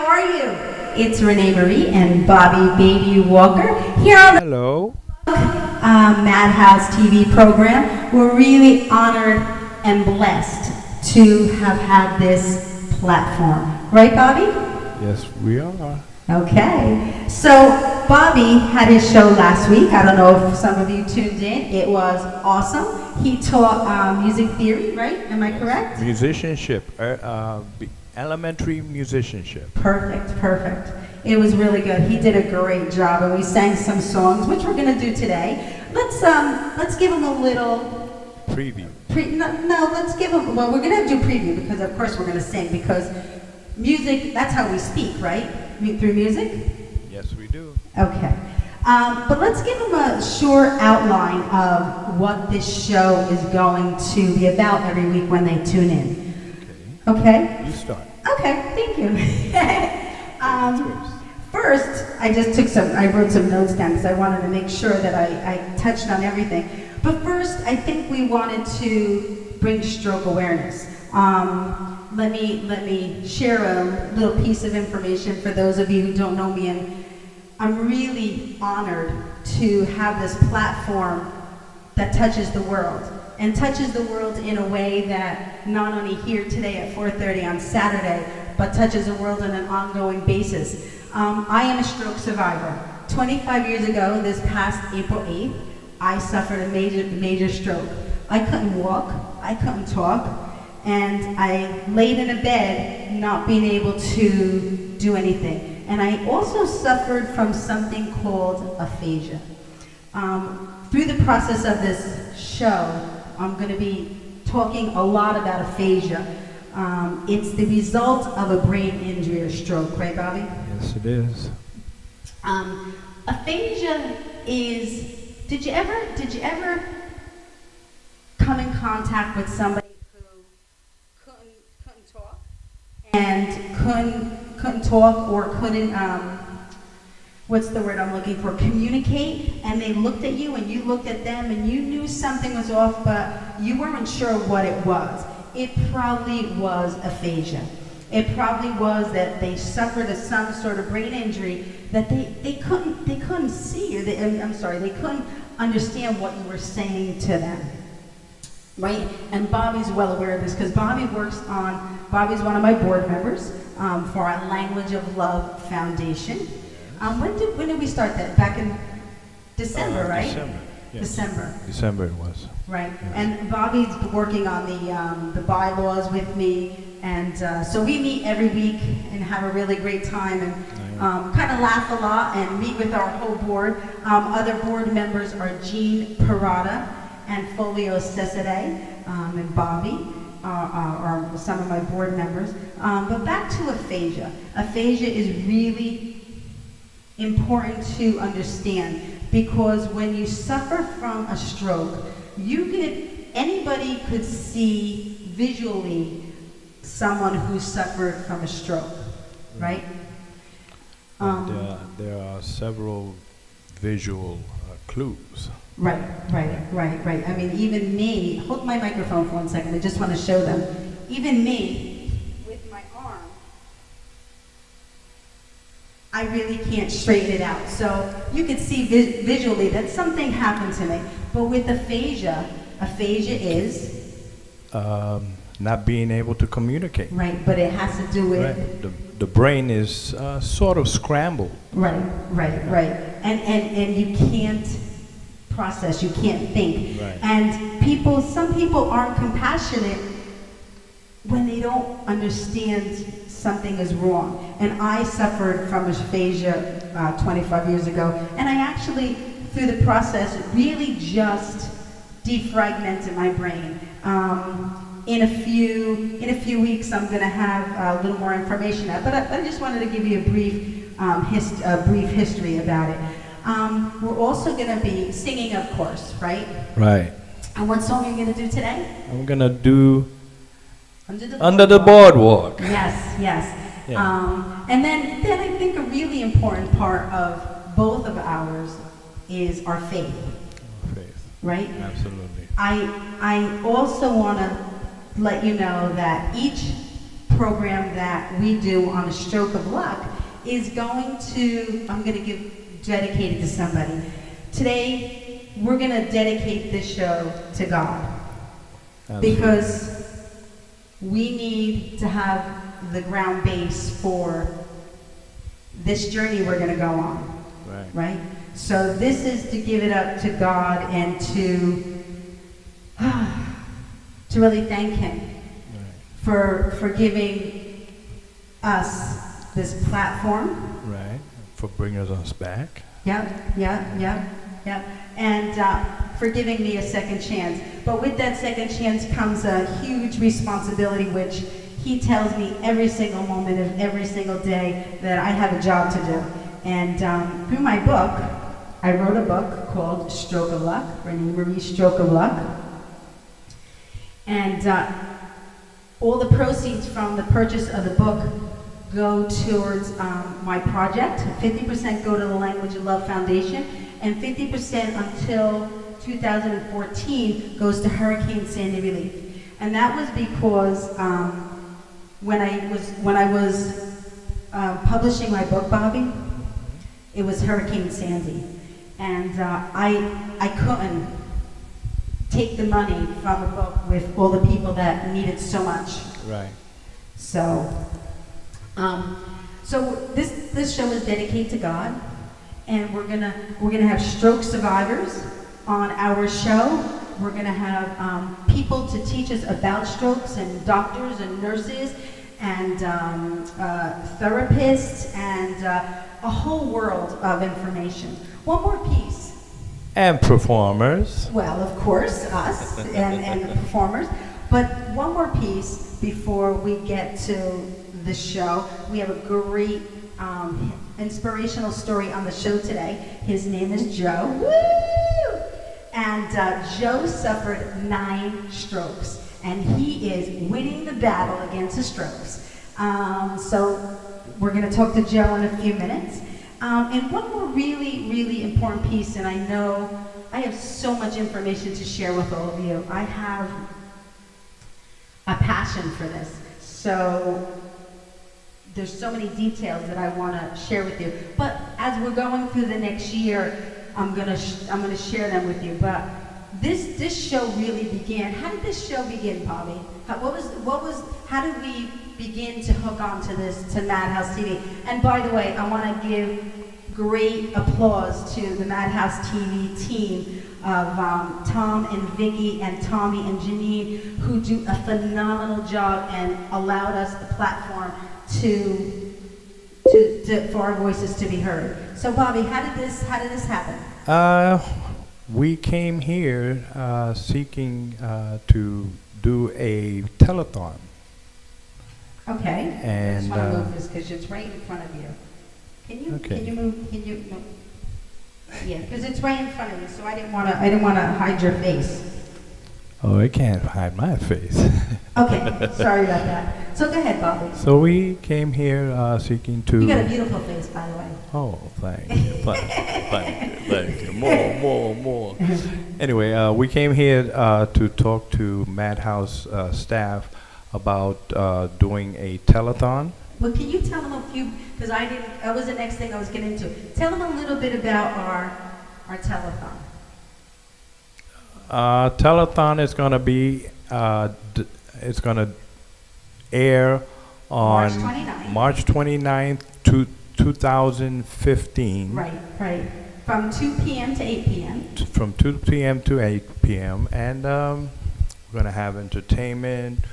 how are you? It's ReneMarie and Bobby Baby Walker here on the Hello. Madhouse TV program. We're really honored and blessed to have had this platform. Right, Bobby? Yes, we are. Okay. So, Bobby had his show last week. I don't know if some of you tuned in. It was awesome. He taught music theory, right? Am I correct? Musicianship, elementary musicianship. Perfect, perfect. It was really good. He did a great job, and we sang some songs, which we're going to do today. Let's give him a little Preview. no, let's give him. Well, we're going to do preview because, of course, we're going to sing because music. That's how we speak, right? Through music. Yes, we do. Okay. But let's give him a short outline of what this show is going to be about every week when they tune in. Okay. Okay? You start. Okay, thank you. First, I wrote some notes down because I wanted to make sure that I touched on everything. But first, I think we wanted to bring stroke awareness. Let me share a little piece of information for those of you who don't know me, and I'm really honored to have this platform that touches the world, and touches the world in a way that not only here today at 4:30 on Saturday, but touches the world on an ongoing basis. I am a stroke survivor. 25 years ago, this past April 8th, I suffered a major stroke. I couldn't walk, I couldn't talk, and I laid in a bed not being able to do anything. And I also suffered from something called aphasia. Through the process of this show, I'm going to be talking a lot about aphasia. It's the result of a brain injury or stroke, right, Bobby? Yes, it is. Aphasia is. Did you ever come in contact with somebody who couldn't talk and couldn't talk or couldn't what's the word I'm looking for? Communicate, and they looked at you and you looked at them and you knew something was off, but you weren't sure what it was. It probably was aphasia. It probably was that they suffered some sort of brain injury that they couldn't see, or they couldn't understand what you were saying to them. Right? And Bobby's well aware of this because Bobby's one of my board members for our Language of Love Foundation. When did we start that? Back in December, right? December. Yes. December it was. Right. Yes. And Bobby's working on the bylaws with me, and so we meet every week and have a really great time and kind of laugh a lot and meet with our whole board. Other board members are Jean Parada and Folio Cesare, and Bobby are some of my board members. But back to aphasia. Aphasia is really important to understand because when you suffer from a stroke, anybody could see visually someone who suffered from a stroke, right? There are several visual clues. Right. I mean, even me, hold my microphone for 1 second, I just want to show them. Even me, with my arm, I really can't straighten it out. So you can see visually that something happened to me. But with aphasia is? Not being able to communicate. Right, but it has to do with? Right. The brain is sort of scrambled. Right. And you can't process, you can't think. Right. And some people aren't compassionate when they don't understand something is wrong. And I suffered from aphasia 25 years ago, and I actually, through the process, really just defragmented my brain. In a few weeks, I'm going to have a little more information out, but I just wanted to give you a brief history about it. We're also going to be singing, of course, right? Right. And what song are you going to do today? I'm going to do Under the Boardwalk. Yes. Yeah. And then I think a really important part of both of ours is our faith. Faith. Right? Absolutely. I also want to let you know that each program that we do on a stroke of luck is going to, I'm going to dedicate it to somebody. Today, we're going to dedicate this show to God. Absolutely. Because we need to have the ground base for this journey we're going to go on. Right? So this is to give it up to God and to really thank Him for giving us this platform. Right. For bringing us back. Yep. And for giving me a second chance. But with that second chance comes a huge responsibility, which He tells me every single moment of every single day that I have a job to do. And through my book, I wrote a book called Stroke of Luck, ReneMarie Stroke of Luck. And all the proceeds from the purchase of the book go towards my project. 50% go to the Language of Love Foundation, and 50% until 2014 goes to Hurricane Sandy relief. And that was because when I was publishing my book, Bobby, it was Hurricane Sandy, and I couldn't take the money from the book with all the people that needed so much. Right. So, this show is dedicated to God, and we're gonna have stroke survivors on our show. We're gonna have people to teach us about strokes, and doctors and nurses and therapists and a whole world of information. One more piece. And performers. Well, of course, us and the performers. But one more piece before we get to the show. We have a great inspirational story on the show today. His name is Joe. Woo! And Joe suffered 9 strokes, and he is winning the battle against the strokes. So we're going to talk to Joe in a few minutes. And one more really, really important piece, and I know I have so much information to share with all of you. I have a passion for this. So there's so many details that I want to share with you. But as we're going through the next year, I'm gonna share them with you. But this show really began. How did this show begin, Bobby? How did we begin to hook onto this, to Madhouse TV? And by the way, I want to give great applause to the Madhouse TV team of Tom and Vicky and Tommy and Janine, who do a phenomenal job and allowed us the platform for our voices to be heard. So Bobby, how did this happen? We came here seeking to do a telethon. Okay. And I just want to move this because it's right in front of you. Can you move? No. Yeah, because it's right in front of you. So I didn't want to hide your face. Oh, I can't hide my face. Okay, sorry about that. So go ahead, Bobby. So we came here seeking to... You got a beautiful face, by the way. Oh, thank you. Thank you. More. Anyway, we came here to talk to Madhouse staff about doing a telethon. Well, can you tell them a few, because that was the next thing I was getting into. Tell them a little bit about our telethon. Telethon is going to be, it's going to air on March 29th, 2015. Right. From 2 p.m. to 8 p.m. From 2 p.m. to 8 p.m. And we're going to have entertainment.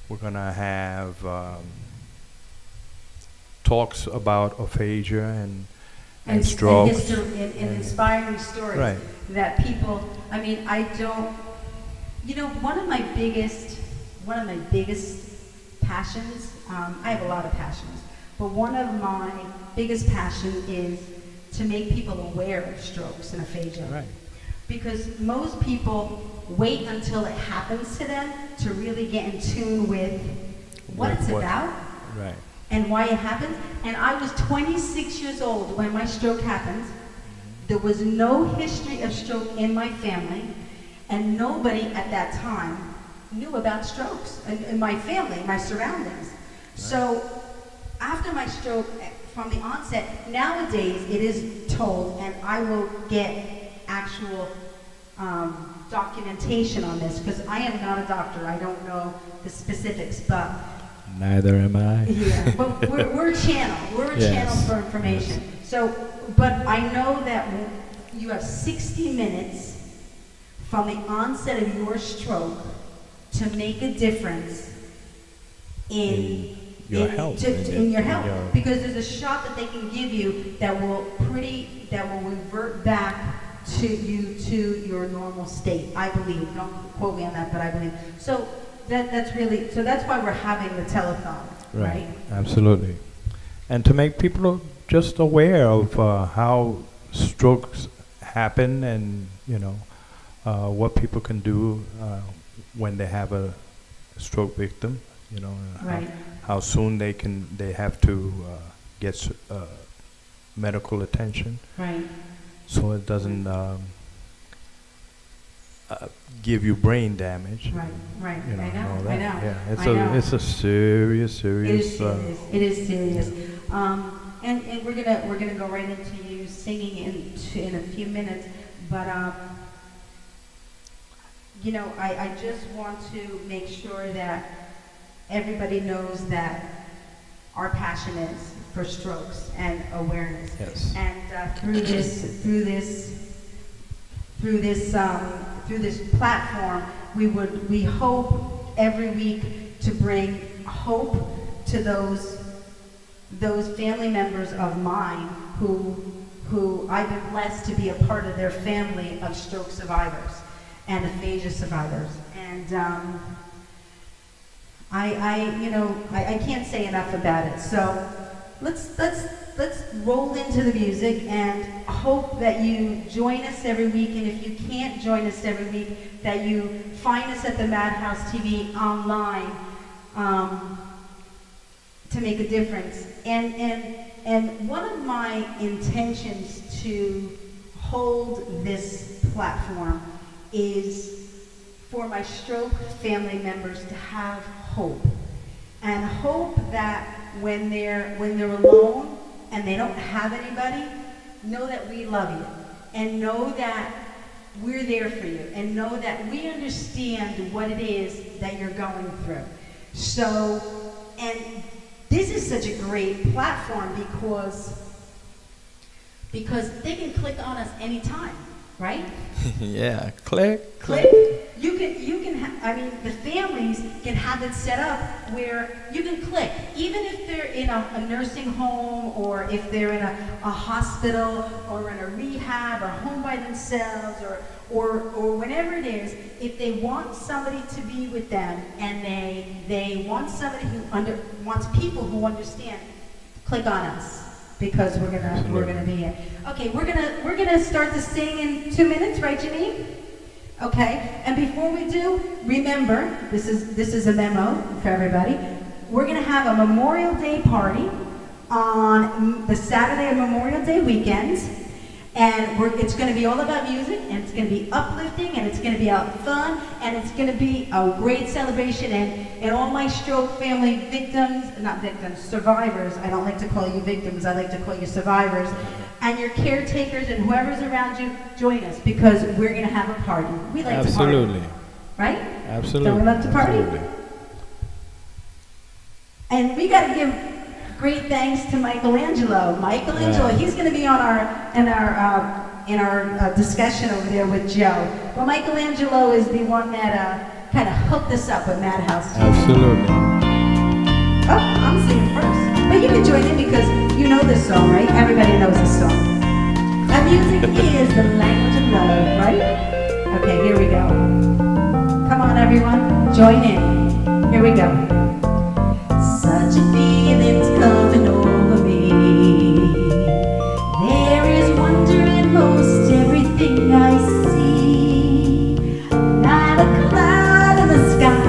We're going to have talks about aphasia and strokes. And inspiring stories that people, one of my biggest passions, I have a lot of passions, but one of my biggest passions is to make people aware of strokes and aphasia. Right. Because most people wait until it happens to them to really get in tune with what it's about. Right. And why it happened. And I was 26 years old when my stroke happened. There was no history of stroke in my family, and nobody at that time knew about strokes in my family, my surroundings. So after my stroke, from the onset, nowadays it is told, and I will get actual documentation on this, because I am not a doctor. I don't know the specifics, but Neither am I. yeah, but we're a channel. We're a Yes. channel for information. So, but I know that you have 60 minutes from the onset of your stroke to make a difference in your health. in your health, your- because there's a shot that they can give you that will revert back to your normal state. I believe. Don't quote me on that, but I believe. So that's why we're having the telethon, right? Absolutely. And to make people just aware of how strokes happen, and what people can do when they have a stroke victim, and Right. how soon they have to get medical attention, Right. so it doesn't give you brain damage. Right. Right. You know, I and know. all I that. know. Yeah, I know. it's a serious. It is serious. It is serious. Yeah. And we're gonna go right into you singing in a few minutes, but I just want to make sure that everybody knows that our passion is for strokes and awareness. Yes. And through this platform, we hope every week to bring hope to those family members of mine who I've been blessed to be a part of their family of stroke survivors and aphasia survivors. And I can't say enough about it. So let's roll into the music and hope that you join us every week. And if you can't join us every week, that you find us at the Madhouse TV online to make a difference. And one of my intentions to hold this platform is for my stroke family members to have hope, and hope that when they're alone and they don't have anybody, know that we love you, and know that we're there for you, and know that we understand what it is that you're going through. So, and this is such a great platform because they can click on us anytime, right? Yeah, click. You can the families can have it set up where you can click, even if they're in a nursing home, or if they're in a hospital, or in a rehab, or home by themselves, or whenever it is. If they want somebody to be with them, and they want somebody wants people who understand, click on us, because we're gonna be here. Okay, we're gonna start to sing in 2 minutes, right, Janine? Okay, and before we do, remember, this is a memo for everybody. We're gonna have a Memorial Day party on the Saturday of Memorial Day weekend, and it's gonna be all about music, and it's gonna be uplifting, and it's gonna be fun, and it's gonna be a great celebration, and all my stroke family survivors. I don't like to call you victims, I like to call you survivors. And your caretakers and whoever's around you, join us, because we're going to have a party. We like to party. Absolutely. Right? Absolutely. Don't we love to party? Absolutely. And we got to give great thanks to MichaelAngelo. MichaelAngelo, he's going to be on in our discussion over there with Joe. But MichaelAngelo is the one that kind of hooked us up with Madhouse. Absolutely. Oh, I'm singing first. But you can join in because you know this song, right? Everybody knows this song. And music is the language of love, right? Okay, here we go. Come on, everyone. Join in. Here we go. Such a feeling's coming over me. There is wonder in most everything I see. Not a cloud in the sky,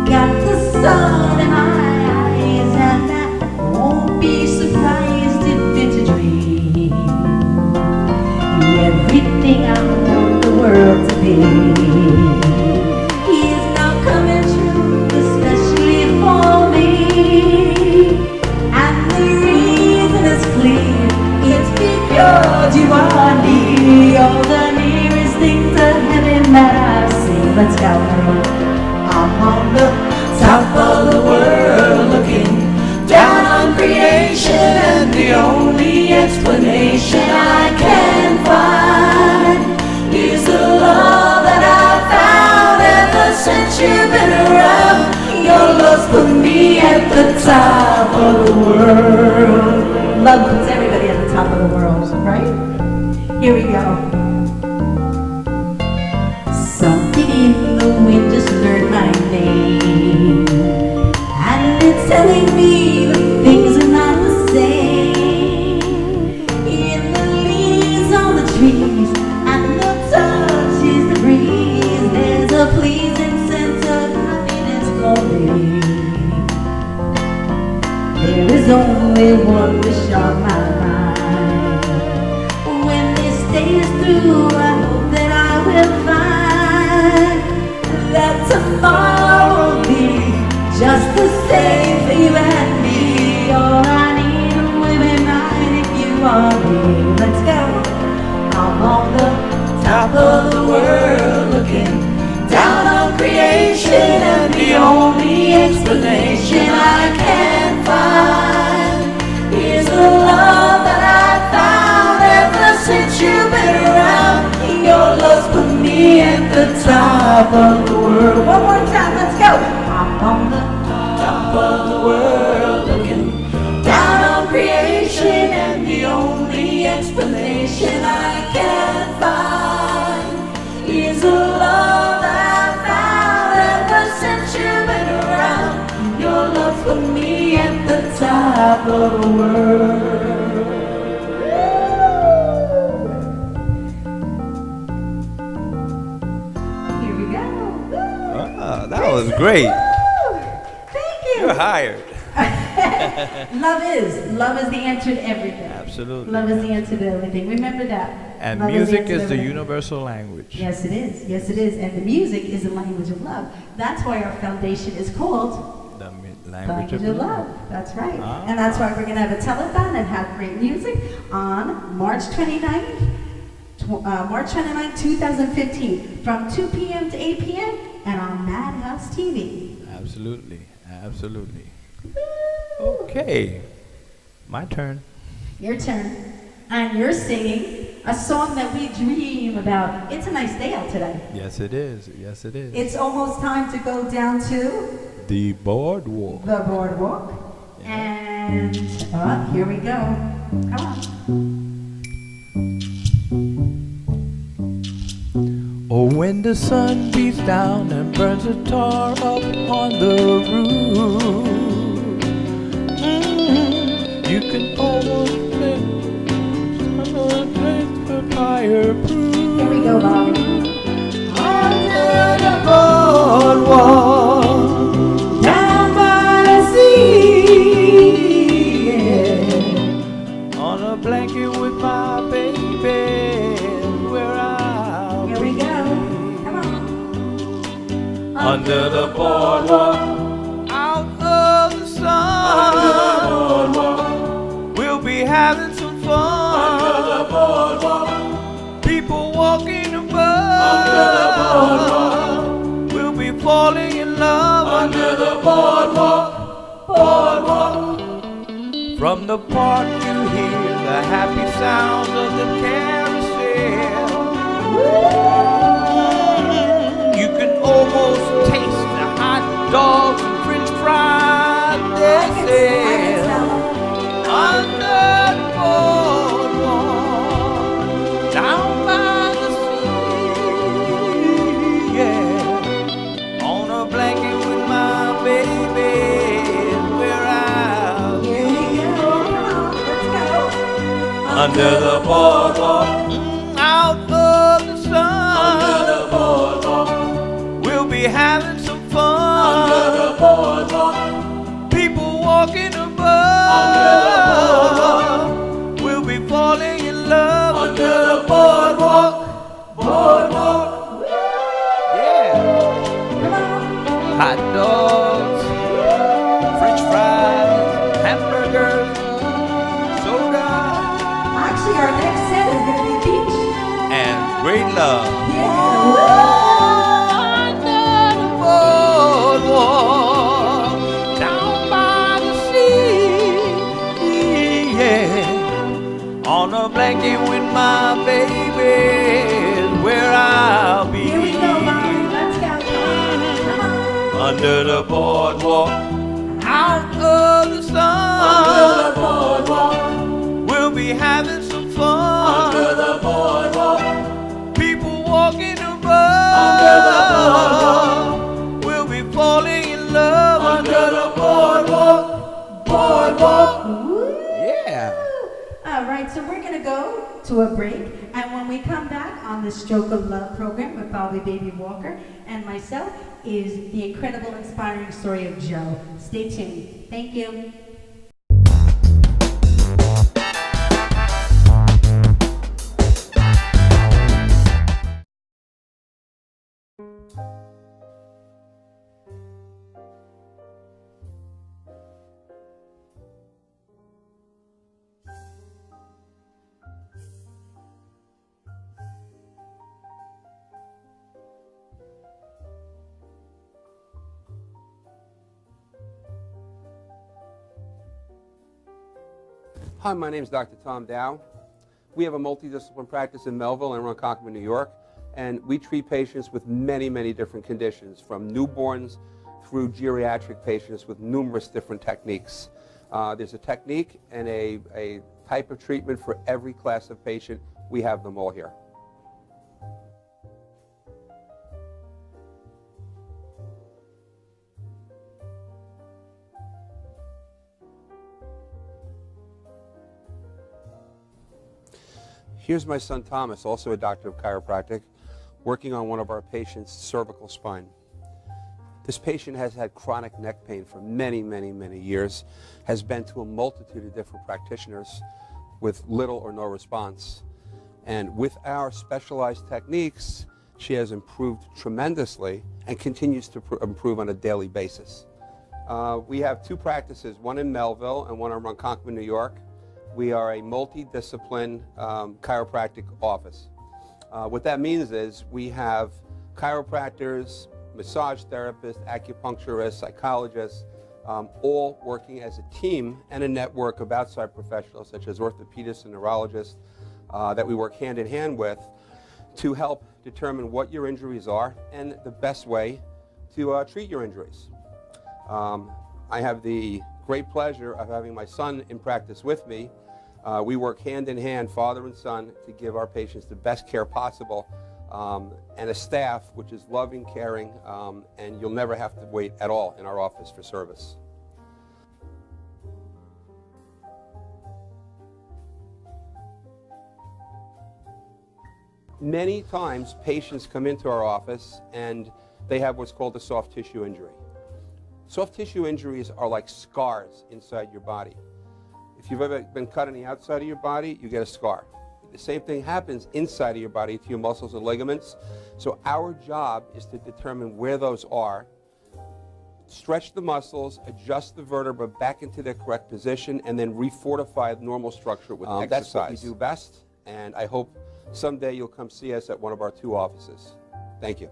got the sun in my eyes, and I won't be surprised if it's a dream. Everything I want the world to be is now coming true, especially for believe it's because you are near. You're the nearest thing to heaven that I've seen. Let's go. I'm on the top of the world looking down on creation, and the only explanation I can find is the love that I found ever since you've been around. Your love's put me at the top of the world. Love puts everybody at the top of the world, right? Here we go. Something in the wind just learned my name, and it's telling me that things are not the same. In the leaves on the trees, and the touch is the breeze. There's a pleasing sense of happiness flowing. There is only one wish on my mind. When this day is through, I hope that I will find that tomorrow will be just the same for you and me. All I need is women night if you are me. Let's go. I'm on the top of the world looking down on creation, and the only explanation I can find is the love that I found ever since you've been around. Your love's put me at the top of the world. One more time, let's go. I'm on the top of the world looking down on creation, and the only explanation I can find is the love that I found ever since you've been around. Your love put me at the top of the world. Here we go. Ah, that was great. Woo! Thank you. You're hired. Love is the answer to everything. Absolutely. Love is the answer to everything. Remember that. And Love music answer to is the everything. universal language. Yes, it is. Yes, it is. And the music is the language of love. That's why our foundation is called The language of love. love. That's right. Ah. And that's why we're going to have a telethon and have great music on March 29th, March 29th, 2015, from 2 p.m. to 8 p.m. and on Madhouse TV. Absolutely. Absolutely. Okay. My turn. Your turn. And you're singing a song that we dream about. It's a nice day out today. Yes, it is. Yes, it is. It's almost time to go down to The boardwalk. the boardwalk. And here we go. Come on. Oh, when the sun beats down and burns the tar up on the roof, you can almost taste the fireproof. Here we go, Bobby. Under the boardwalk, Down by the sea. Yeah. on a blanket with my baby, where I'll Here we be. go. Come on. Under the boardwalk, out of the sun, we'll be having some fun. Under the boardwalk, people walking above. We'll be falling in love under the boardwalk, boardwalk. From the park you hear the happy sounds of the carousel. You can almost taste the hot dogs and French fries they sell under the boardwalk, down by the sea, yeah. On a blanket with my baby, where I'll Here we go. Come on. Let's go. under the boardwalk, out of the sun. Under the boardwalk, we'll be having some fun. Under the boardwalk, people walking above. Under the boardwalk, we'll be falling in love. Under the boardwalk, boardwalk. Yeah. Come on. Hot dogs, French fries, hamburgers, soda. great love. Yeah. Under the boardwalk, down by the sea, yeah. On a blanket with my baby is where I'll be. Here we go, Bobby. Let's go. Come on. Under the boardwalk, out of the sun. Under the boardwalk. We'll be having some fun. Under the boardwalk. People walking above. Under the boardwalk. We'll be falling in love. Under the boardwalk. Boardwalk. Yeah. All right, so we're gonna go to a break, and when we come back on the Stroke of Love program with Bobby Baby Walker and myself is the incredible, inspiring story of Joe. Stay tuned. Thank you. Hi, my name is Dr. Tom Dow. We have a multidisciplinary practice in Melville and Ronkonkoma, New York, and we treat patients with many, many different conditions, from newborns through geriatric patients with numerous different techniques. There's a technique and a type of treatment for every class of patient. We have them all here. Here's my son Thomas, also a doctor of chiropractic, working on one of our patients' cervical spine. This patient has had chronic neck pain for many, many, many years, has been to a multitude of different practitioners with little or no response. And with our specialized techniques, she has improved tremendously and continues to improve on a daily basis. We have two practices, one in Melville and one in Ronkonkoma, New York. We are a multidiscipline chiropractic office. What that means is we have chiropractors, massage therapists, acupuncturists, psychologists, all working as a team and a network of outside professionals such as orthopedists and neurologists that we work hand in hand with to help determine what your injuries are and the best way to treat your injuries. I have the great pleasure of having my son in practice with me. We work hand in hand, father and son, to give our patients the best care possible, and a staff which is loving, caring, and you'll never have to wait at all in our office for service. Many times patients come into our office and they have what's called a soft tissue injury. Soft tissue injuries are like scars inside your body. If you've ever been cut on the outside of your body, you get a scar. The same thing happens inside of your body to your muscles and ligaments. So our job is to determine where those are, stretch the muscles, adjust the vertebra back into their correct position, and then refortify the normal structure with exercise. That's what we do best, and I hope someday you'll come see us at one of our two offices. Thank you.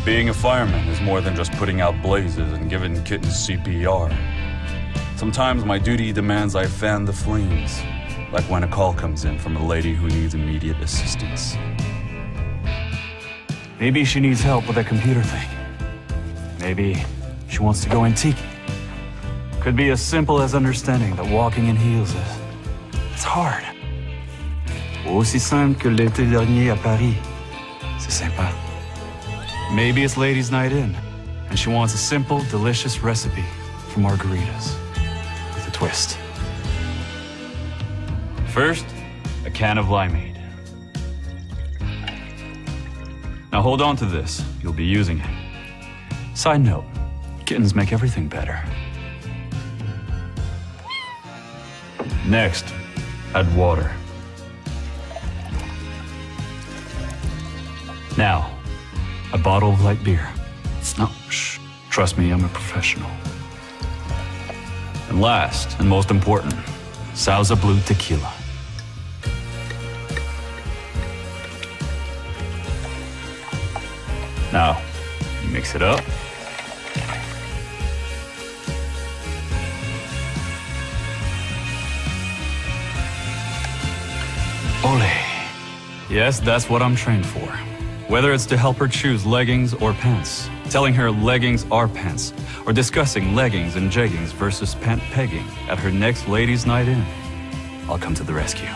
Being a fireman is more than just putting out blazes and giving kittens CPR. Sometimes my duty demands I fan the flames, like when a call comes in from a lady who needs immediate assistance. Maybe she needs help with a computer thing. Maybe she wants to go antique. Could be as simple as understanding that walking in heels it's hard. Ou aussi simple que l'été dernier à Paris. C'est sympa. Maybe it's ladies' night in, and she wants a simple, delicious recipe for margaritas with a twist. First, a can of limeade. Now hold on to this. You'll be using it. Side note, kittens make everything better. Next, add water. Now, a bottle of light beer. No, shh. Trust me, I'm a professional. And last, and most important, Sauza Blue Tequila. Now, you mix it up. Ole. Yes, that's what I'm trained for. Whether it's to help her choose leggings or pants, telling her leggings are pants, or discussing leggings and jeggings versus pant pegging at her next ladies' night in, I'll come to the rescue.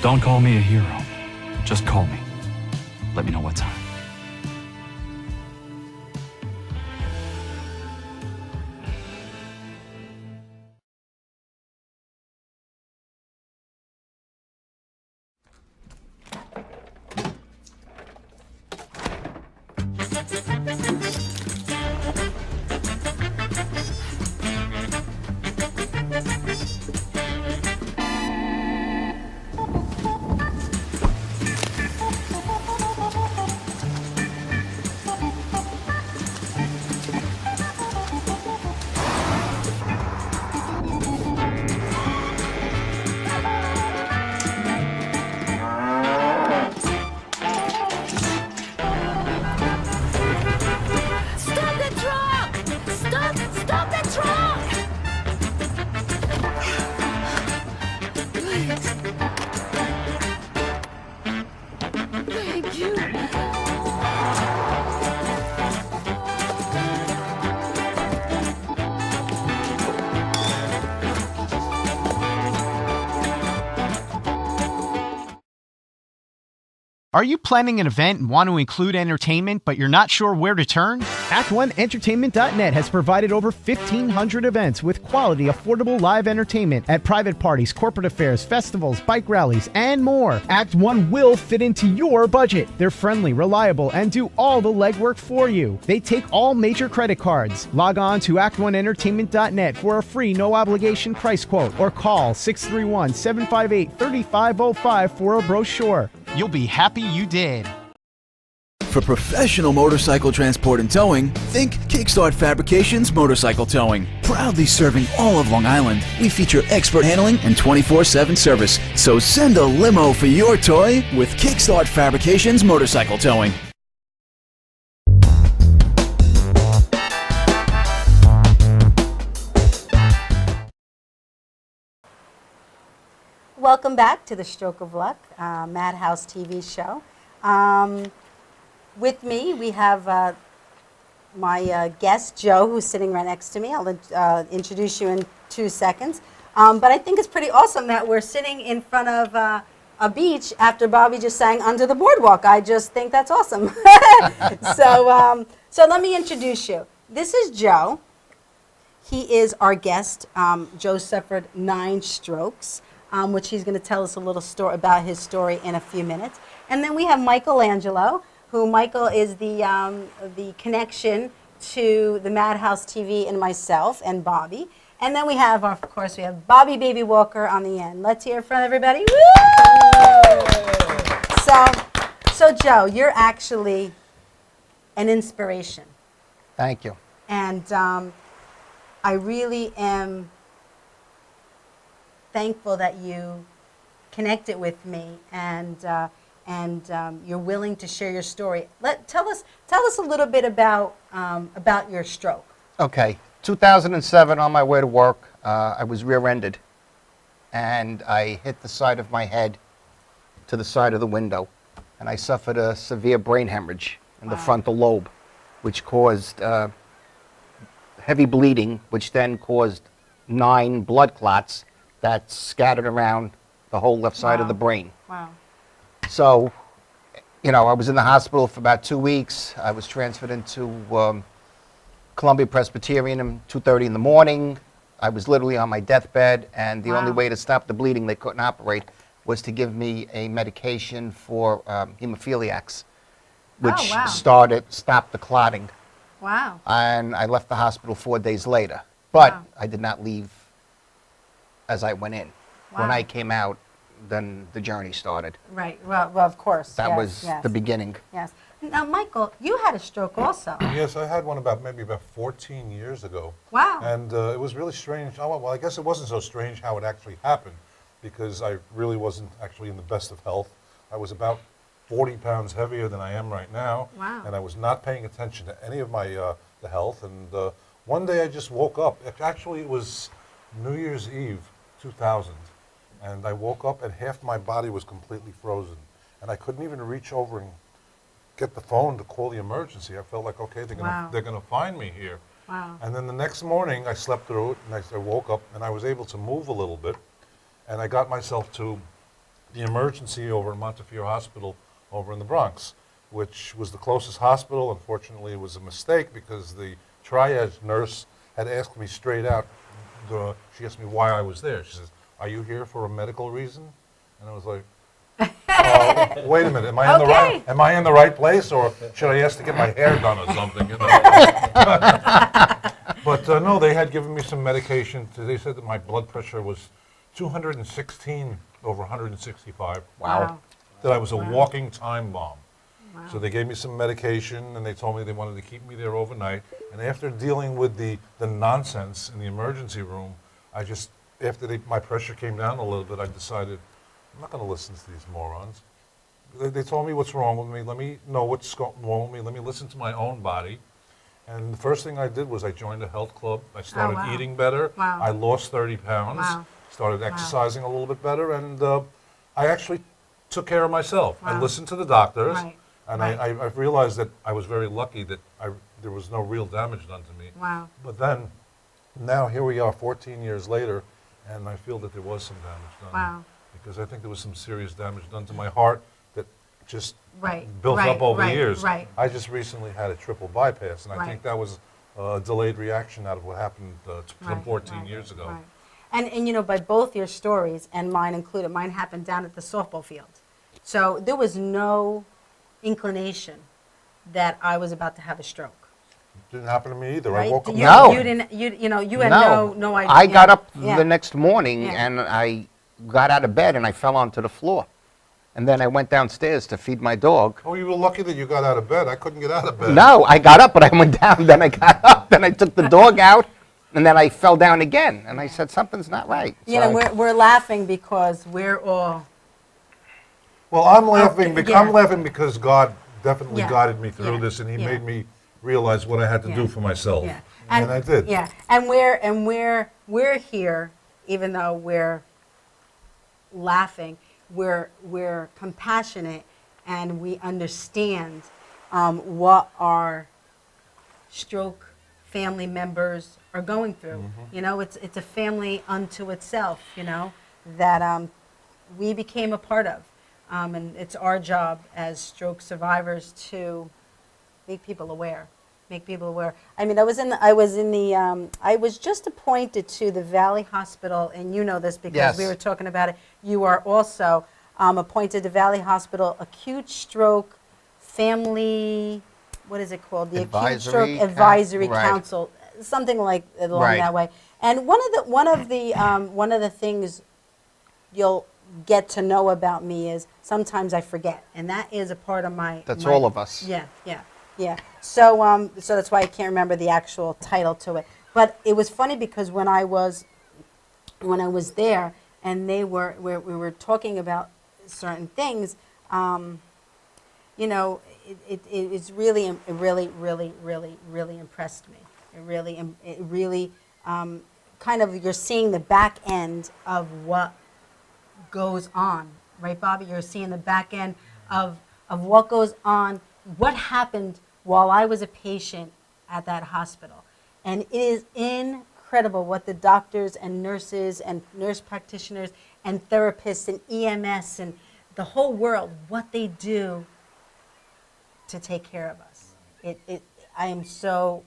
Don't call me a hero. Just call me. Let me know what time. Are you planning an event and want to include entertainment, but you're not sure where to turn? Act1Entertainment.net has provided over 1,500 events with quality, affordable live entertainment at private parties, corporate affairs, festivals, bike rallies, and more. Act 1 will fit into your budget. They're friendly, reliable, and do all the legwork for you. They take all major credit cards. Log on to Act1Entertainment.net for a free, no-obligation price quote, or call 631-758-3505 for a brochure. You'll be happy you did. For professional motorcycle transport and towing, think Kickstart Fabrications Motorcycle Towing. Proudly serving all of Long Island, we feature expert handling and 24/7 service. So send a limo for your toy with Kickstart Fabrications Motorcycle Towing. Welcome back to the Stroke of Luck Madhouse TV show. With me, we have my guest, Joe, who's sitting right next to me. I'll introduce you in 2 seconds. But I think it's pretty awesome that we're sitting in front of a beach after Bobby just sang Under the Boardwalk. I just think that's awesome. So let me introduce you. This is Joe. He is our guest. Joe suffered 9 strokes. Which he's going to tell us a little story about his story in a few minutes. And then we have MichaelAngelo, who Michael is the connection to the Madhouse TV and myself and Bobby. And then we have, of course, we have Bobby Baby Walker on the end. Let's hear it from everybody. Woo! So Joe, you're actually an inspiration. Thank you. And I really am thankful that you connected with me and you're willing to share your story. Tell us a little bit about your stroke. Okay, 2007, on my way to work, I was rear-ended, and I hit the side of my head to the side of the window, and I suffered a severe brain hemorrhage in the frontal lobe, which caused heavy bleeding, which then caused 9 blood clots that scattered around the whole left side of the brain. Wow. So, I was in the hospital for about 2 weeks. I was transferred into Columbia Presbyterian at 2:30 in the morning. I was literally on my deathbed, and the only way to stop the bleeding, they couldn't operate, was to give me a medication for hemophiliacs. which wow. stopped the clotting. Wow. And I left the hospital 4 days later. But Wow. I did not leave as I went in. When Wow. I came out, then the journey started. Right. Well, of course. That yes, was yes, the beginning. Yes. Now, Michael, you had a stroke also. Yes, I had one maybe about 14 years ago. Wow. And it was really strange. Oh, well, I guess it wasn't so strange how it actually happened, because I really wasn't actually in the best of health. I was about 40 pounds heavier than I am right now. Wow. And I was not paying attention to any of my the health. And one day I just woke up. Actually, it was New Year's Eve, 2000. And I woke up and half my body was completely frozen. And I couldn't even reach over and get the phone to call the emergency. I felt like, okay, Wow. they're gonna find me here. Wow. And then the next morning, I slept through it, and I woke up, and I was able to move a little bit, and I got myself to the emergency over at Montefiore Hospital over in the Bronx, which was the closest hospital. Unfortunately, it was a mistake because the triage nurse had asked me straight out. She asked me why I was there. She says, "Are you here for a medical reason?" And I was like, wait a minute, am I in the right? Okay. Am I in the right place, or should I ask to get my hair done or something? You know? But no, they had given me some medication. They said that my blood pressure was 216 over 165. Wow. That I was a walking time bomb. Wow. So they gave me some medication, and they told me they wanted to keep me there overnight. And after dealing with the nonsense in the emergency room, after my pressure came down a little bit, I decided, I'm not going to listen to these morons. They told me what's wrong with me. Let me know what's wrong with me. Let me listen to my own body. And the first thing I did was I joined a health club. I started wow. eating better. Wow. I lost 30 pounds. Wow. Started exercising a little bit better. And I actually took care of myself. Wow. I listened to the doctors. Right. And Right. I've realized that I was very lucky that there was no real damage done to me. Wow. But then, now here we are 14 years later, and I feel that there was some damage done. Wow. Because I think there was some serious damage done to my heart that just Right. built right. up over right. the years. Right. I just recently had a triple bypass, and I Right. think that was a delayed reaction out of what happened some Right, 14 right, years ago. right. And you know, by both your stories, and mine included, mine happened down at the softball field. So there was no inclination that I was about to have a stroke. Didn't happen to me either. Right? I woke up. You, No. you didn't. You know, you had no idea. I got up Yeah. the next morning Yeah. and I got out of bed and I fell onto the floor. And then I went downstairs to feed my dog. Oh, you were lucky that you got out of bed. I couldn't get out of bed. No, I got up, but I went down. Then I got up. Then I took the dog out, and then I fell down again. And I said, something's not right. You know, So- we're laughing because we're all. Well, I'm laughing. yeah. I'm laughing because God definitely Yeah. guided me through Yeah. this, and He Yeah. made me realize what I had to Yeah. do for myself. Yeah. And I did. Yeah. And we're here, even though we're laughing. We're compassionate, and we understand what our stroke family members are going through. You know, it's a family unto itself. You know, that we became a part of, and it's our job as stroke survivors to make people aware. Make people aware. I mean, I was just appointed to the Valley Hospital, and you know this because Yes. we were talking about it. You are also appointed to Valley Hospital Acute Stroke Family. What is it called? The Acute Advisory Stroke Advisory right. Council, something like along Right. that way. And one of the things you'll get to know about me is sometimes I forget, and that is a part of my. That's my- all of us. Yeah, yeah, yeah. So so that's why I can't remember the actual title to it. But it was funny because when I was there and we were talking about certain things, you know, it really impressed me. It really kind of, you're seeing the back end of what goes on, right, Bobby? You're seeing the back end of what goes on, what happened while I was a patient at that hospital. And it is incredible what the doctors and nurses and nurse practitioners and therapists and EMS and the whole world, what they do to take care of us. I am so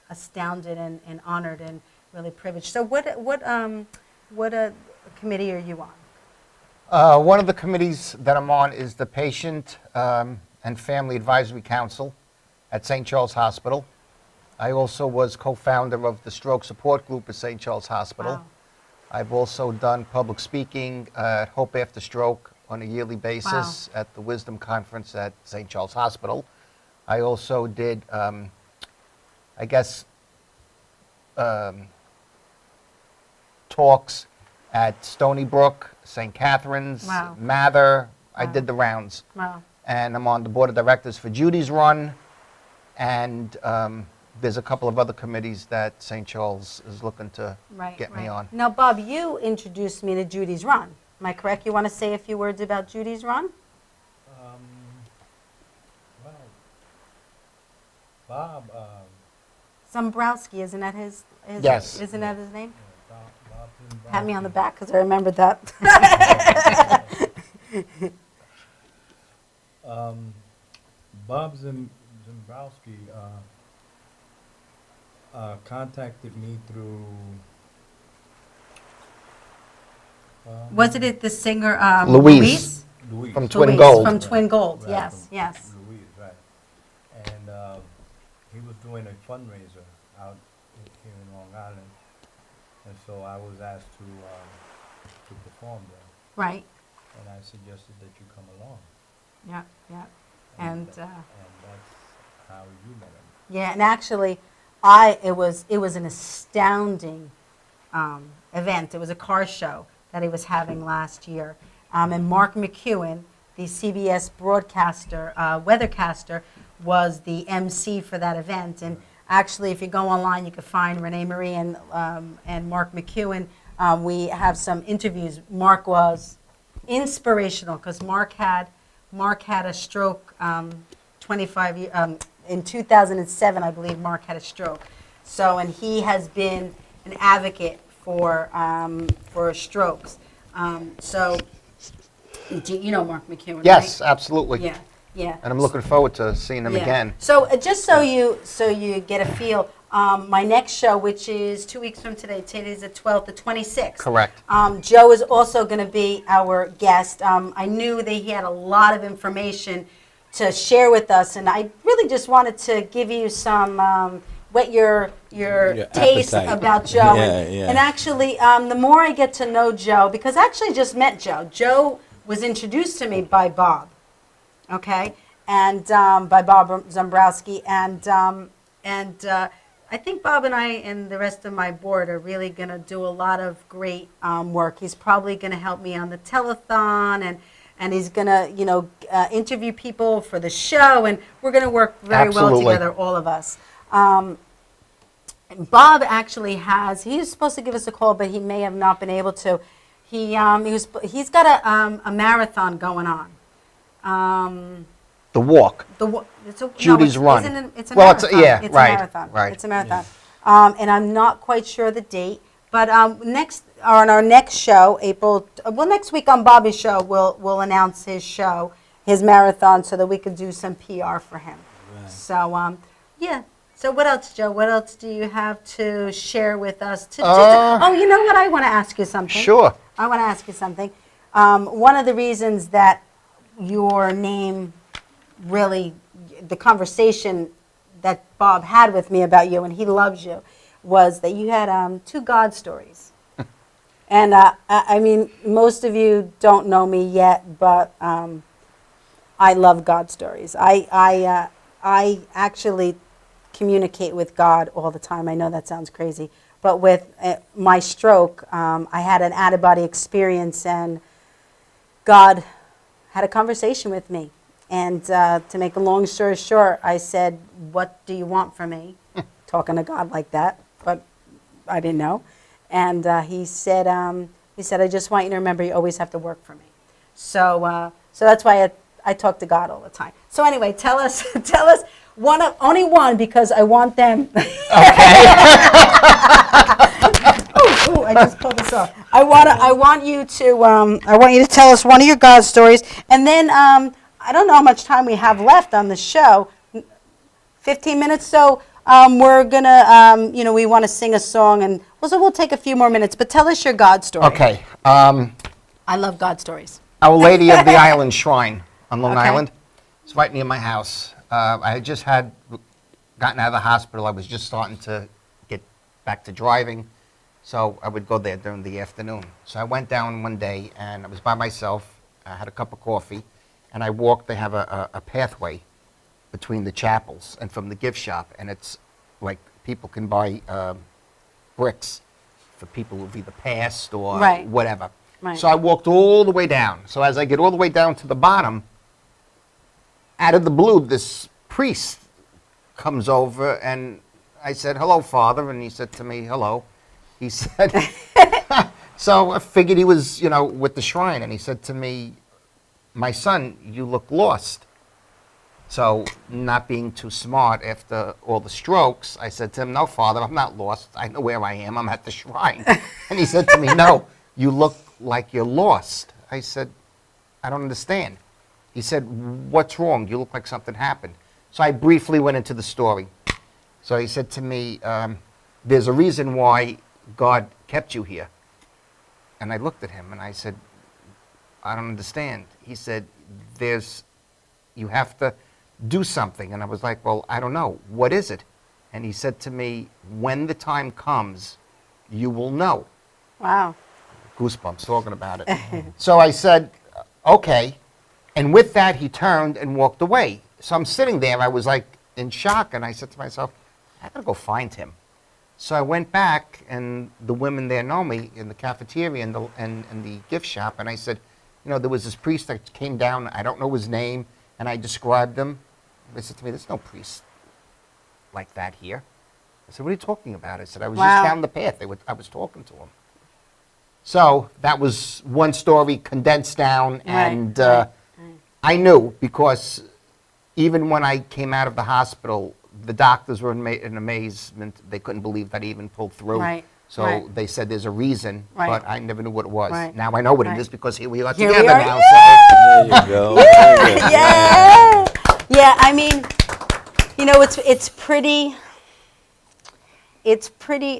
astounded and honored and really privileged. So what committee are you on? One of the committees that I'm on is the Patient and Family Advisory Council at St. Charles Hospital. I also was co-founder of the Stroke Support Group at St. Charles Hospital. Wow. I've also done public speaking at Hope After Stroke on a yearly basis at the Wisdom Conference at St. Charles Hospital. I also did, talks at Stony Brook, St. Catherine's, Wow. Mather. I Wow. did the rounds. Wow. And I'm on the board of directors for Judy's Run. And there's a couple of other committees that St. Charles is looking to Right, get me right. on. Now, Bob, you introduced me to Judy's Run. Am I correct? You want to say a few words about Judy's Run? Well, Bob, Zombrowski, isn't that his? Yes. Isn't that his name? Bob Pat me on the back because I remembered that. Bob Zimbrowski contacted me through. Was it the singer Louise. Louise. From Twin Louise, Gold. From Twin Gold, Right, yes, from yes. Louise, right. And he was doing a fundraiser out here in Long Island, and so I was asked to perform there, Right, and I suggested that you come along, yeah, yeah. And that's how you met him. yeah, and actually, it was an astounding event. It was a car show that he was having last year. And Mark McEwen, the CBS broadcaster, weathercaster, was the MC for that event. And actually, if you go online, you can find ReneMarie and Mark McEwen. We have some interviews. Mark was inspirational because Mark had a stroke 25 years, in 2007, I believe Mark had a stroke. So, and he has been an advocate for strokes. So, you know Mark McEwen, Yes, right? absolutely. Yeah, yeah. And I'm looking forward to seeing them Yeah. again. So just so you get a feel, my next show, which is 2 weeks from today, today's the 12th, the 26th. Correct. Joe is also going to be our guest. I knew that he had a lot of information to share with us, and I really just wanted to give you some whet your taste appetite. about Joe. Yeah. And actually, the more I get to know Joe, because I actually just met Joe. Joe was introduced to me by Bob, okay, and by Bob Zombrowski, and I think Bob and I and the rest of my board are really going to do a lot of great work. He's probably going to help me on the telethon, and he's going to, interview people for the show, and we're going to work very well Absolutely. together, all of us. Bob actually he was supposed to give us a call, but he may have not been able to. He's got a marathon going on. The walk. Judy's Run. It's a Well, marathon. it's a right, marathon. right. It's a marathon. And I'm not quite sure the date, but on our next show, next week on Bobby's show, we'll announce his show, his marathon, so that we could do some PR for him. Right. So, yeah. So what else, Joe? What else do you have to share with us? Oh, you know what? I want to ask you something. Sure. I want to ask you something. One of the reasons that your name really, the conversation that Bob had with me about you, and he loves you, was that you had 2 God stories. And I mean, most of you don't know me yet, but I love God stories. I actually communicate with God all the time. I know that sounds crazy, but with my stroke, I had an out-of-body experience, and God had a conversation with me. And to make a long story short, I said, "What do you want from me?" Talking to God like that, but I didn't know. And he said, "I just want you to remember you always have to work for me." So that's why I talk to God all the time. So anyway, tell us only one, because I want them. Oh, I just pulled this off. I want you to tell us one of your God stories, and then I don't know how much time we have left on the show. 15 minutes. So we're gonna, we want to sing a song, and so we'll take a few more minutes. But tell us your God story. Okay. I love God stories. Our Lady of the Island Shrine on Long Okay. Island. It's right near my house. I had just gotten out of the hospital. I was just starting to get back to driving, so I would go there during the afternoon. So I went down one day, and I was by myself. I had a cup of coffee, and I walked. They have a pathway between the chapels and from the gift shop, and it's like people can buy bricks for people who've either passed or Right. whatever. Right. So I walked all the way down. So as I get all the way down to the bottom, out of the blue, this priest comes over, and I said, "Hello, Father," and he said to me, "Hello." He said, so I figured he was, with the shrine, and he said to me, "My son, you look lost." So, not being too smart after all the strokes, I said to him, "No, Father, I'm not lost. I know where I am. I'm at the shrine." And he said to me, "No, you look like you're lost." I said, "I don't understand." He said, "What's wrong? You look like something happened." So I briefly went into the story. So he said to me, "There's a reason why God kept you here." And I looked at him and I said, "I don't understand." He said, "You have to do something." And I was like, "Well, I don't know. What is it?" And he said to me, "When the time comes, you will know." Wow. Goosebumps talking about it. So I said, "Okay." And with that, he turned and walked away. So I'm sitting there. I was like in shock. And I said to myself, I got to go find him. So I went back, and the women there know me in the cafeteria and the gift shop. And I said, there was this priest that came down. I don't know his name. And I described him. They said to me, "There's no priest like that here." I said, "What are you talking about?" I said, "I was Wow. just down the path. I was talking to him." So that was one story condensed down. And I knew, because even when I came out of the hospital, the doctors were in amazement. They couldn't believe that I even pulled through. Right. So Right. they said there's a reason, Right. but I never knew what it was. Right. Now I know what Right. it is, because here we are Here we together are. now. There you go. Yeah. Yeah, I mean, it's pretty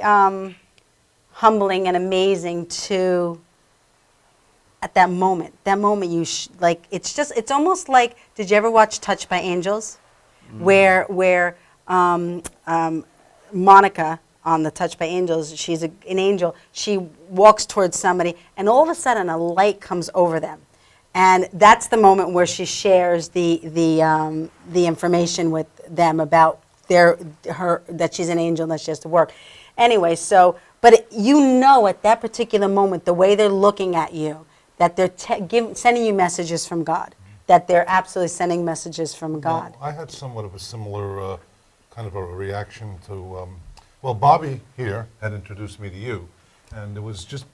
humbling and amazing to, at that moment it's almost like, did you ever watch Touched by Angels? Where Monica on the Touched by Angels, she's an angel, she walks towards somebody, and all of a sudden a light comes over them. And that's the moment where she shares the information with them about that she's an angel and that she has to work. Anyway, so, but at that particular moment, the way they're looking at you, that they're sending you messages from God, that they're absolutely sending messages from God. Well, I had somewhat of a similar kind of a reaction to, Bobby here had introduced me to you, and it was just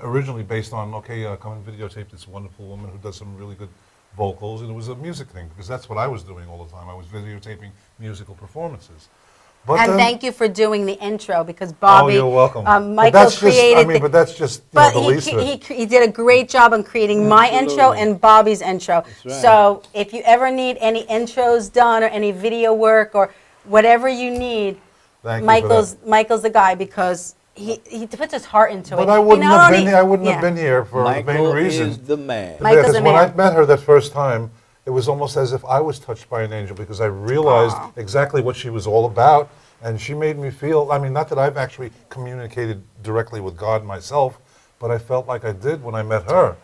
originally based on, come and videotape this wonderful woman who does some really good vocals, and it was a music thing, because that's what I was doing all the time. I was videotaping musical performances. But And then, thank you for doing the intro, because Bobby, you're welcome. Michael created but that's just but the least of it. he did a great job on creating my intro and Bobby's intro. right. So if you ever need any intros done or any video work or whatever you need, Thank you for that. Michael's the guy, because he puts his heart into it. But I He wouldn't not have been only- here. I wouldn't yeah. have been here for the main Michael reason. is the man. Michael's Because a when man. I met her that first time, it was almost as if I was touched by an angel, because I realized exactly what she was all about, and she made me feel, not that I've actually communicated directly with God myself, but I felt like I did when I met her,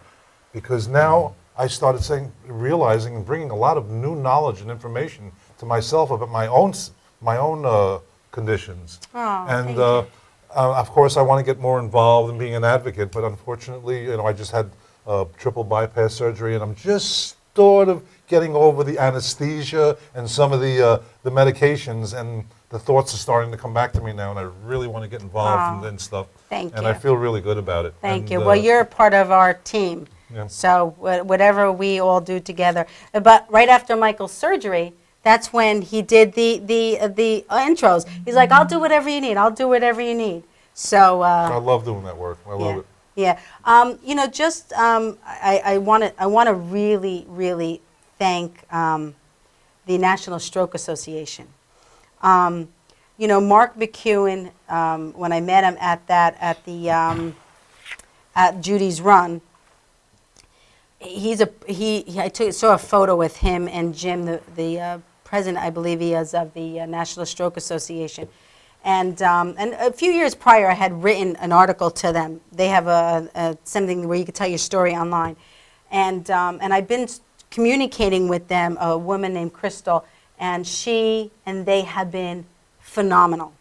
because now I started realizing and bringing a lot of new knowledge and information to myself about my own conditions. And of course, I want to get more involved in being an advocate, but unfortunately, I just had triple bypass surgery, and I'm just sort of getting over the anesthesia and some of the medications, and the thoughts are starting to come back to me now, and I really want to get involved and stuff. Thank and you. I feel really good about it. Thank And, you. Well, you're a part of our team. Yeah. So whatever we all do together. But right after Michael's surgery, that's when he did the intros. He's like, "I'll do whatever you need. I'll do whatever you need." So I love doing that work. I love it. yeah. I want to really thank the National Stroke Association. Mark McEwen, when I met him at Judy's Run, saw a photo with him and Jim, the president, I believe he is, of the National Stroke Association. And a few years prior, I had written an article to them. They have something where you can tell your story online. And I've been communicating with them, a woman named Crystal, and she and they have been phenomenal.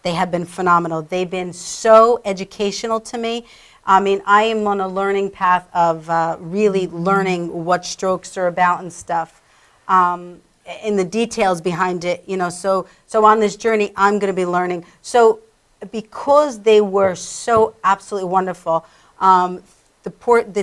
They have been phenomenal. They've been so educational to me. I mean, I am on a learning path of really learning what strokes are about and stuff, in the details behind it, you know. So on this journey, I'm going to be learning. So because they were so absolutely wonderful, the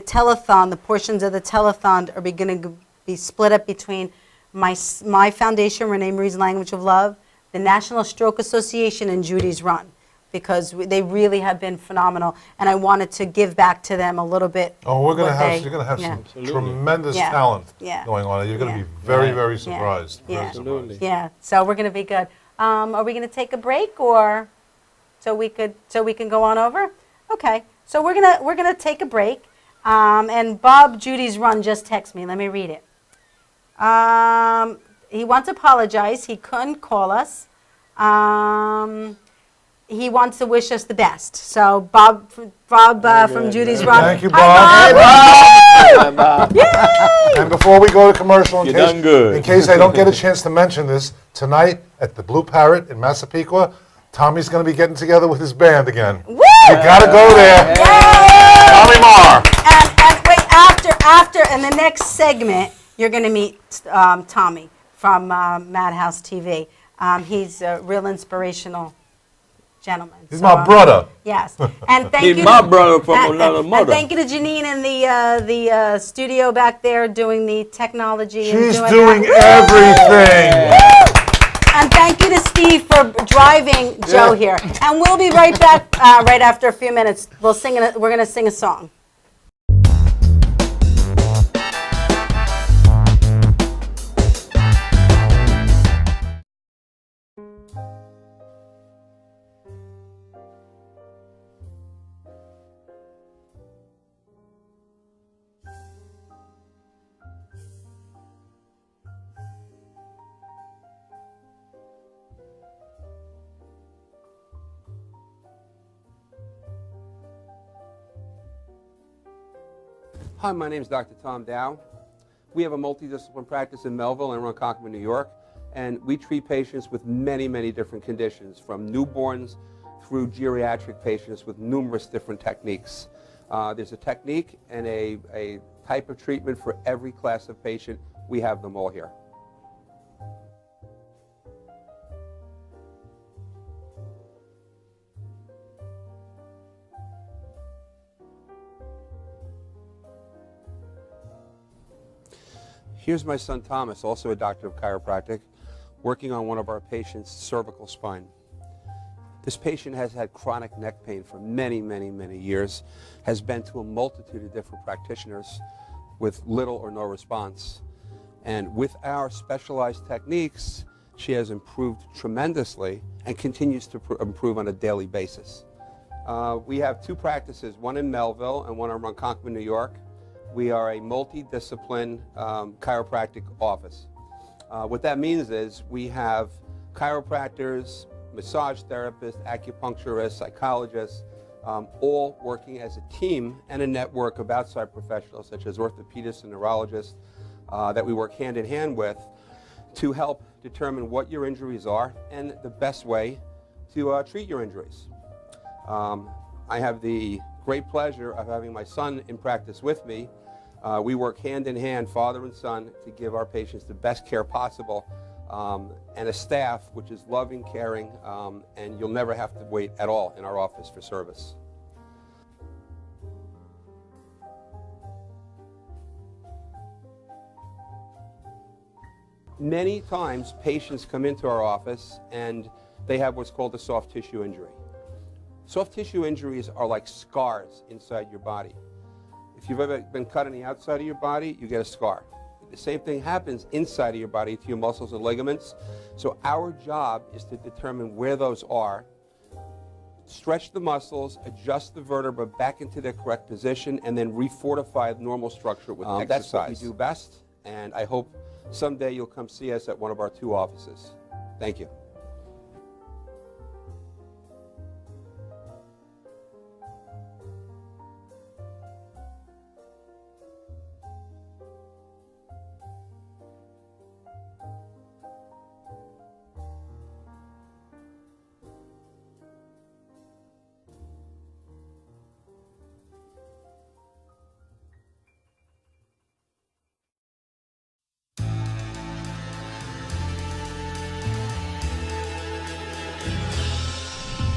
telethon, the portions of the telethon are going to be split up between my foundation, ReneMarie's Language of Love, the National Stroke Association, and Judy's Run, because they really have been phenomenal, and I wanted to give back to them a little bit. Oh, you're going to have Yeah. some tremendous Yeah. talent Yeah. going on. You're going to Yeah. be very, Yeah. very Yeah. surprised. Yeah. Very surprised. Yeah, so we're going to be good. Are we going to take a break, or so we can go on over? Okay, so we're gonna take a break. And Bob, Judy's Run, just text me. Let me read it. He wants to apologize. He couldn't call us. He wants to wish us the best. So Bob from Judy's Run. Thank you, Hi, Bob. Bob. Yay! And before we go to commercial, good. in case I don't get a chance to mention this, tonight at the Blue Parrot in Massapequa, Tommy's going to be getting together with his band again. Woo! You got to go there. Yay! Tommy Marr. And wait, after, in the next segment, you're going to meet Tommy from Madhouse TV. He's a real inspirational gentleman. He's my brother. Yes, and thank He's you. my brother from and- another and mother. thank you to Janine in the studio back there doing the technology. She's and doing that. everything. And thank you to Steve for driving Joe here. And we'll be right back right after a few minutes. We're going to sing a song. Hi, my name is Dr. Tom Dow. We have a multidiscipline practice in Melville and Ronkonkoma, New York, and we treat patients with many, many different conditions, from newborns through geriatric patients with numerous different techniques. There's a technique and a type of treatment for every class of patient. We have them all here. Here's my son Thomas, also a doctor of chiropractic, working on one of our patients' cervical spine. This patient has had chronic neck pain for many, many, many years, has been to a multitude of different practitioners with little or no response. And with our specialized techniques, she has improved tremendously and continues to improve on a daily basis. We have two practices, one in Melville and one in Ronkonkoma, New York. We are a multidiscipline chiropractic office. What that means is we have chiropractors, massage therapists, acupuncturists, psychologists, all working as a team and a network of outside professionals such as orthopedists and neurologists that we work hand in hand with to help determine what your injuries are and the best way to treat your injuries. I have the great pleasure of having my son in practice with me. We work hand in hand, father and son, to give our patients the best care possible, and a staff which is loving, caring, and you'll never have to wait at all in our office for service. Many times patients come into our office and they have what's called a soft tissue injury. Soft tissue injuries are like scars inside your body. If you've ever been cut on the outside of your body, you get a scar. The same thing happens inside of your body to your muscles and ligaments. So our job is to determine where those are stretch the muscles, adjust the vertebra back into their correct position, and then refortify the normal structure with exercise. That's what we do best, and I hope someday you'll come see us at one of our 2 offices. Thank you.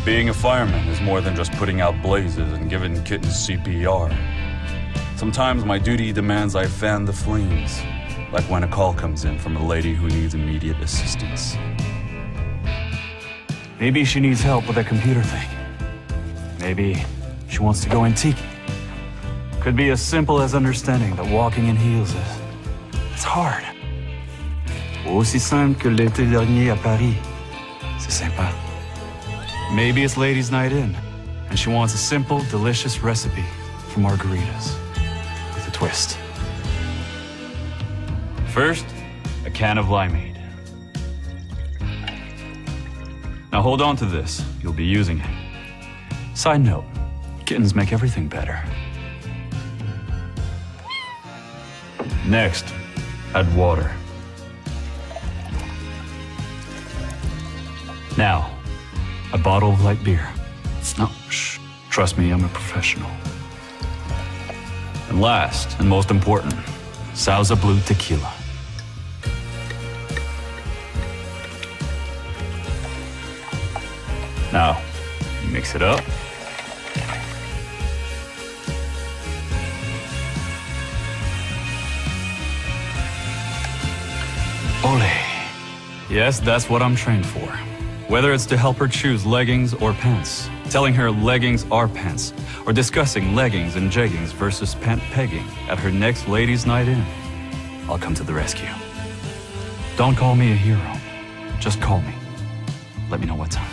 Being a fireman is more than just putting out blazes and giving kittens CPR. Sometimes my duty demands I fan the flames, like when a call comes in from a lady who needs immediate assistance. Maybe she needs help with a computer thing. Maybe she wants to go antique. Could be as simple as understanding that walking in heels it's hard. Aussi simple que l'été dernier à Paris. C'est sympa. Maybe it's ladies' night in, and she wants a simple, delicious recipe for margaritas with a twist. First, a can of limeade. Now hold on to this, you'll be using it. Side note, kittens make everything better. Next, add water. Now, a bottle of light beer. No, shh. Trust me, I'm a professional. And last, and most important, Sauza Blue tequila. Now, mix it up. Ole. Yes, that's what I'm trained for. Whether it's to help her choose leggings or pants, telling her leggings are pants, or discussing leggings and jeggings versus pant pegging at her next ladies' night in, I'll come to the rescue. Don't call me a hero. Just call me. Let me know what time.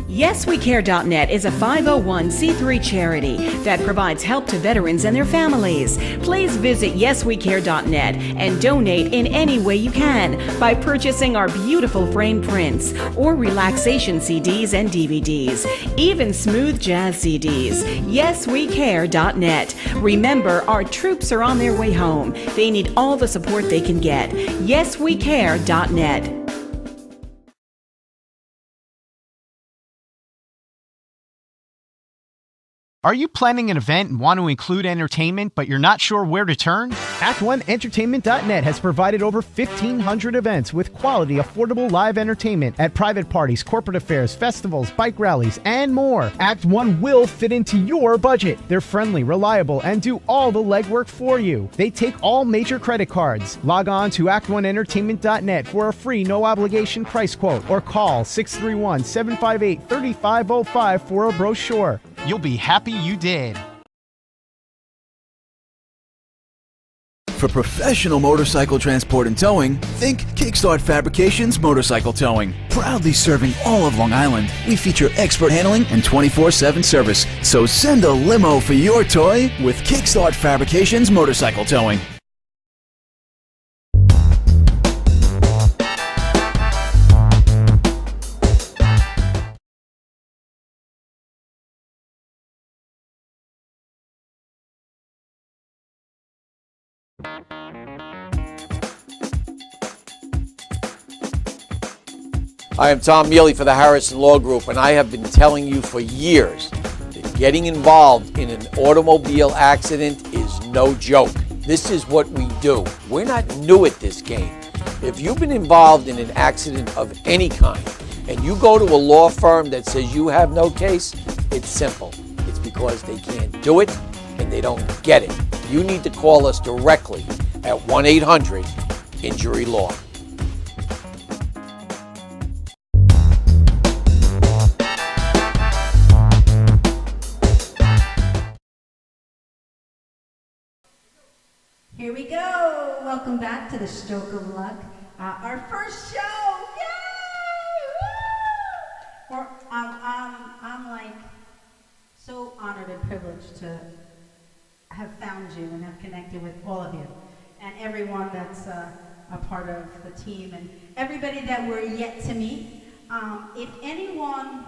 YesWeCare.net is a 501c3 charity that provides help to veterans and their families. Please visit YesWeCare.net and donate in any way you can by purchasing our beautiful framed prints or relaxation CDs and DVDs, even smooth jazz CDs. YesWeCare.net. Remember, our troops are on their way home. They need all the support they can get. YesWeCare.net. Are you planning an event and want to include entertainment, but you're not sure where to turn? Act1Entertainment.net has provided over 1,500 events with quality, affordable live entertainment at private parties, corporate affairs, festivals, bike rallies, and more. Act 1 will fit into your budget. They're friendly, reliable, and do all the legwork for you. They take all major credit cards. Log on to Act1Entertainment.net for a free, no-obligation price quote, or call 631-758-3505 for a brochure. You'll be happy you did. For professional motorcycle transport and towing, think Kickstart Fabrications Motorcycle Towing. Proudly serving all of Long Island, we feature expert handling and 24/7 service. So send a limo for your toy with Kickstart Fabrications Motorcycle Towing. I am Tom Mealy for the Harrison Law Group, and I have been telling you for years that getting involved in an automobile accident is no joke. This is what we do. We're not new at this game. If you've been involved in an accident of any kind, and you go to a law firm that says you have no case, it's simple. It's because they can't do it and they don't get it. You need to call us directly at 1-800-INJURY-LAW. welcome back to the Stroke of Luck, our first show. Yay! Woo! I'm like so honored and privileged to have found you and have connected with all of you and everyone that's a part of the team and everybody that we're yet to meet. If anyone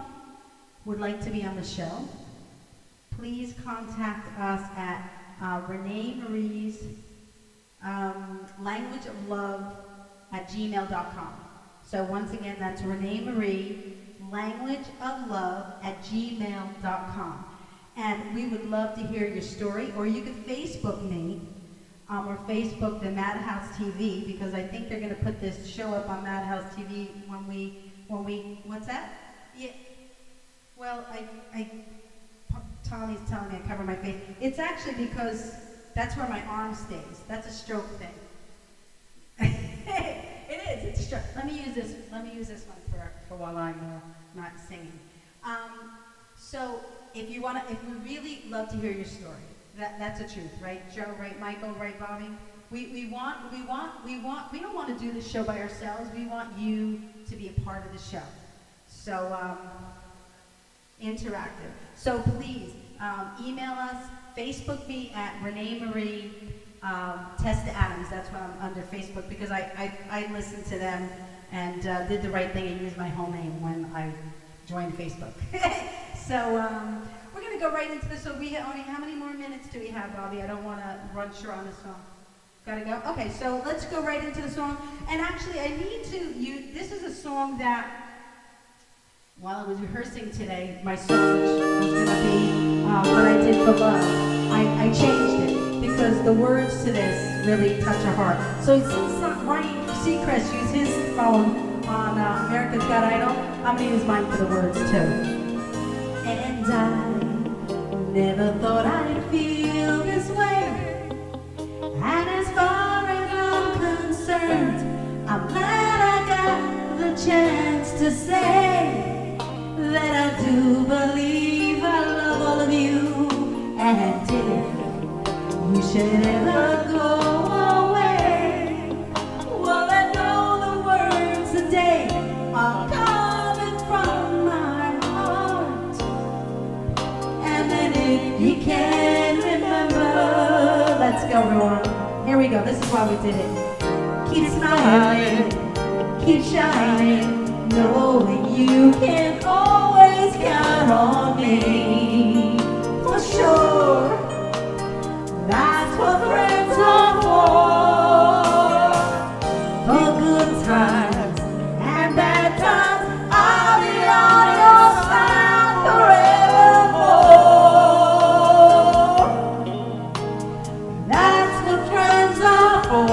would like to be on the show, please contact us at ReneMarie's language of love at gmail.com. So once again, that's ReneMarie, language of love at gmail.com. And we would love to hear your story, or you could Facebook me, or Facebook the Madhouse TV, because I think they're going to put this show up on Madhouse TV when we, what's that? Yeah. Well, Tommy's telling me I cover my face. It's actually because that's where my arm stays. That's a stroke thing. It is. It's a stroke. Let me use this one for while I'm not singing. So if we really love to hear your story. That's the truth, right, Joe? Right, Michael? Right, Bobby? We don't want to do the show by ourselves. We want you to be a part of the show. So interactive. So please email us, Facebook me at ReneMarie Testa Adams. That's what I'm under Facebook because I listened to them and did the right thing and used my whole name when I joined Facebook. So we're going to go right into this. So we only, how many more minutes do we have, Bobby? I don't want to run short on this song. Gotta go? Okay, so let's go right into the song. And actually, I need to, this is a song that, while I was rehearsing today, my song, which was going to be What I Did for Love, I changed it because the words to this really touch a heart. So since Ryan Seacrest used his phone on America's Got Idol, I'm going to use mine for the words too. And I never thought I'd feel this way. And as far as I'm concerned, I'm glad I got the chance to say that I do believe I love all of you. And if you should ever go away, well, I know the words today are coming from my heart. And then if you can remember, let's go, everyone. Here we go. This is why we did it. Keep smiling, keep shining, knowing you can always count on me. For sure, that's what friends are for. For good times and bad times, I'll be on your side forevermore. That's what friends are for.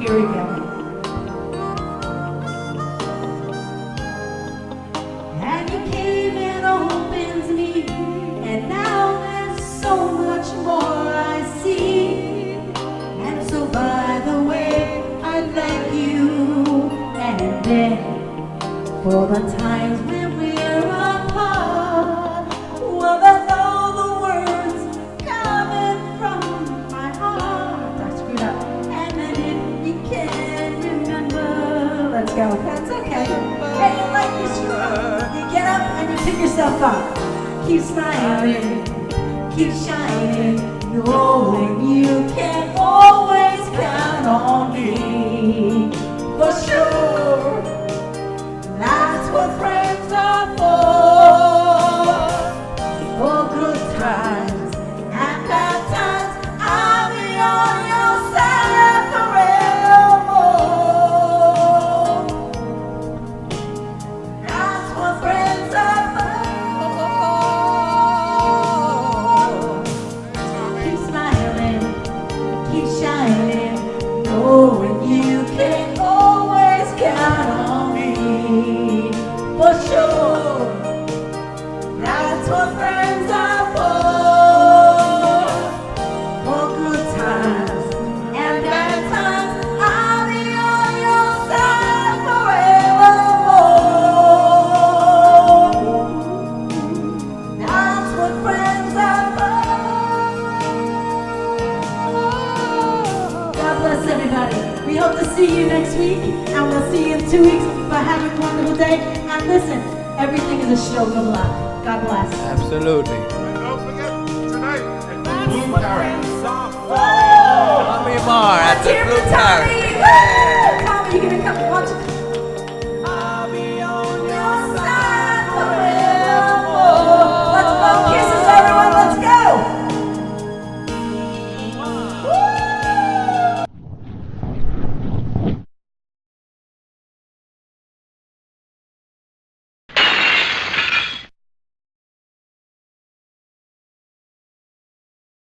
Here we go. And you came and opened me, and now there's so much more I see. And so by the way, I thank you, and then for the times when we're apart. Well, I know the words coming from my heart. I screwed up. And then if you can remember, let's go. That's okay. Hey, like you screw up, you get up and you pick yourself up. Keep smiling, keep shining, knowing you can always count on me. For sure, that's what friends are for. For good times and bad times, I'll be on your side forevermore. That's what friends are for. Keep smiling, keep shining, knowing you can always count on We hope to see you next week, and we'll see you in 2 weeks. But have a wonderful day. And listen, everything is a stroke of luck. God bless. Absolutely. And don't forget, tonight, at the Blue Parrot. Tommy Marr at the Blue Parrot.